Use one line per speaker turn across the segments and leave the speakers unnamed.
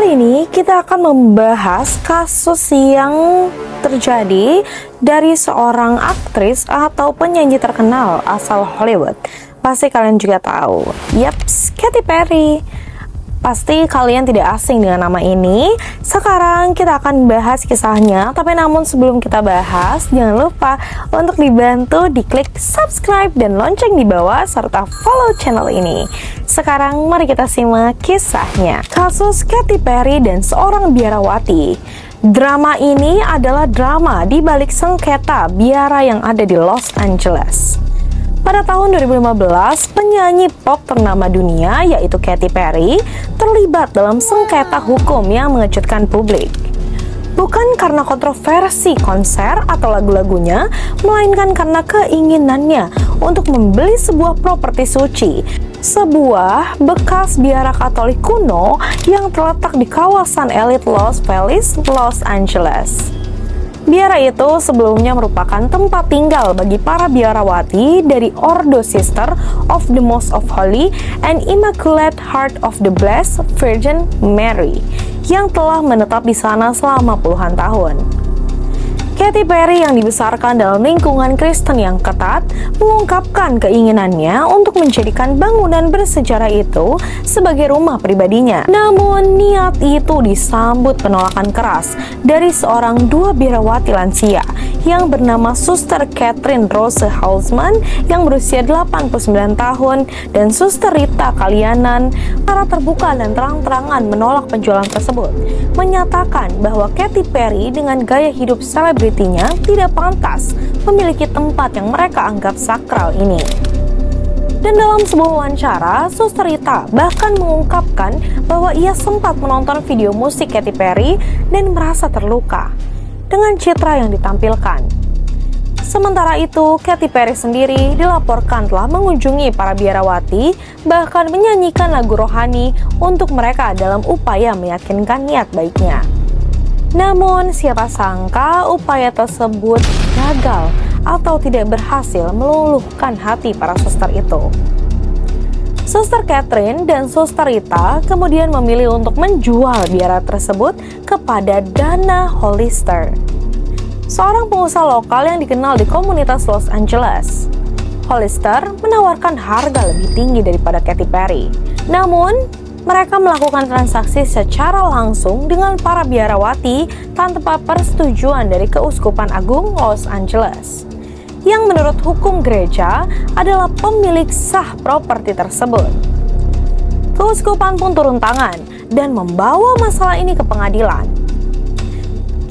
Kali ini kita akan membahas kasus yang terjadi dari seorang aktris atau penyanyi terkenal asal Hollywood. Pasti kalian juga tahu, yaps, Katy Perry. Pasti kalian tidak asing dengan nama ini. Sekarang kita akan bahas kisahnya. Tapi namun sebelum kita bahas, jangan lupa untuk dibantu diklik subscribe dan lonceng di bawah serta follow channel ini. Sekarang mari kita simak kisahnya. Kasus Katy Perry dan seorang biarawati. Drama ini adalah drama di balik sengketa biara yang ada di Los Angeles. Pada tahun 2015, penyanyi pop ternama dunia yaitu Katy Perry terlibat dalam sengketa hukum yang mengejutkan publik. Bukan karena kontroversi konser atau lagu-lagunya, melainkan karena keinginannya untuk membeli sebuah properti suci, sebuah bekas biara Katolik kuno yang terletak di kawasan elit Los Feliz, Los Angeles. Biara itu sebelumnya merupakan tempat tinggal bagi para biarawati dari Ordo Sister of the Most of Holy and Immaculate Heart of the Blessed Virgin Mary yang telah menetap di sana selama puluhan tahun. Katy Perry yang dibesarkan dalam lingkungan Kristen yang ketat mengungkapkan keinginannya untuk menjadikan bangunan bersejarah itu sebagai rumah pribadinya. Namun niat itu disambut penolakan keras dari seorang dua biarawati lansia yang bernama Suster Catherine Rose Halsman yang berusia 89 tahun dan Suster Rita Kalianan. Secara terbuka dan terang-terangan menolak penjualan tersebut, menyatakan bahwa Katy Perry dengan gaya hidup selebritinya tidak pantas memiliki tempat yang mereka anggap sakral ini. Dan dalam sebuah wawancara, Suster Rita bahkan mengungkapkan bahwa ia sempat menonton video musik Katy Perry dan merasa terluka dengan citra yang ditampilkan. Sementara itu, Katy Perry sendiri dilaporkan telah mengunjungi para biarawati, bahkan menyanyikan lagu rohani untuk mereka dalam upaya meyakinkan niat baiknya. Namun, siapa sangka upaya tersebut gagal atau tidak berhasil meluluhkan hati para suster itu. Suster Catherine dan Suster Rita kemudian memilih untuk menjual biara tersebut kepada Dana Hollister, seorang pengusaha lokal yang dikenal di komunitas Los Angeles. Hollister menawarkan harga lebih tinggi daripada Katy Perry. Namun, mereka melakukan transaksi secara langsung dengan para biarawati tanpa persetujuan dari Keuskupan Agung Los Angeles, yang menurut hukum gereja adalah pemilik sah properti tersebut. Keuskupan pun turun tangan dan membawa masalah ini ke pengadilan.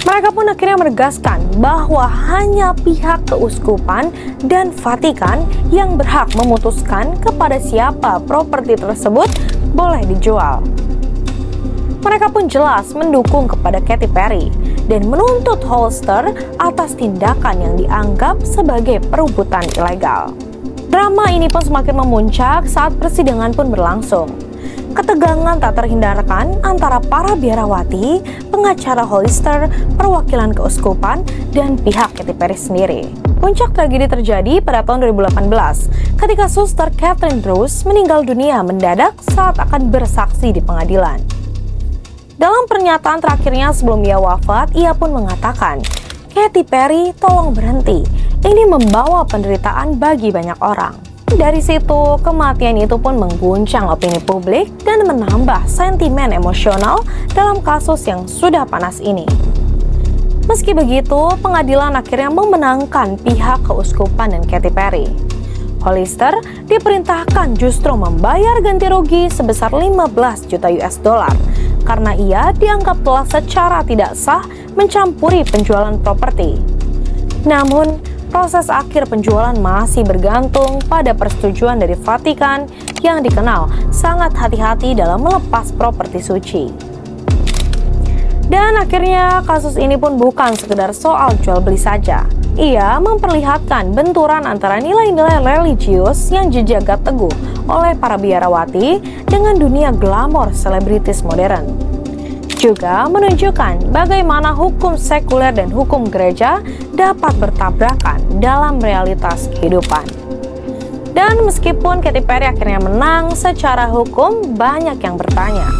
Mereka pun akhirnya menegaskan bahwa hanya pihak keuskupan dan Vatikan yang berhak memutuskan kepada siapa properti tersebut boleh dijual. Mereka pun jelas mendukung kepada Katy Perry dan menuntut Hollister atas tindakan yang dianggap sebagai perebutan ilegal. Drama ini pun semakin memuncak saat persidangan pun berlangsung. Ketegangan tak terhindarkan antara para biarawati, pengacara Hollister, perwakilan keuskupan, dan pihak Katy Perry sendiri. Puncak tragedi terjadi pada tahun 2018 ketika Suster Catherine Rose meninggal dunia mendadak saat akan bersaksi di pengadilan. Dalam pernyataan terakhirnya sebelum ia wafat, ia pun mengatakan, "Katy Perry, tolong berhenti. Ini membawa penderitaan bagi banyak orang." Dari situ, kematian itu pun mengguncang opini publik dan menambah sentimen emosional dalam kasus yang sudah panas ini. Meski begitu, pengadilan akhirnya memenangkan pihak keuskupan dan Katy Perry. Hollister diperintahkan justru membayar ganti rugi sebesar 15 juta US dollar karena ia dianggap telah secara tidak sah mencampuri penjualan properti. Namun, proses akhir penjualan masih bergantung pada persetujuan dari Vatikan yang dikenal sangat hati-hati dalam melepas properti suci. Dan akhirnya kasus ini pun bukan sekedar soal jual beli saja. Ia memperlihatkan benturan antara nilai-nilai religius yang dijaga teguh oleh para biarawati dengan dunia glamor selebritis modern. Juga menunjukkan bagaimana hukum sekuler dan hukum gereja dapat bertabrakan dalam realitas kehidupan. Dan meskipun Katy Perry akhirnya menang secara hukum, banyak yang bertanya,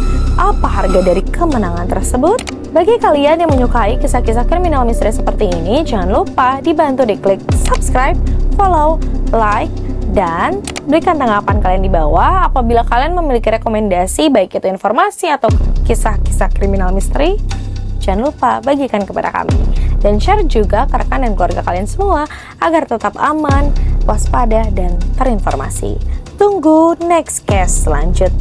apa harga dari kemenangan tersebut? Bagi kalian yang menyukai kisah-kisah kriminal misteri seperti ini, jangan lupa dibantu diklik subscribe, follow, like, dan berikan tanggapan kalian di bawah apabila kalian memiliki rekomendasi baik itu informasi atau kisah-kisah kriminal misteri. Jangan lupa bagikan kepada kami dan share juga ke rekan dan keluarga kalian semua agar tetap aman, waspada, dan terinformasi. Tunggu next case selanjutnya.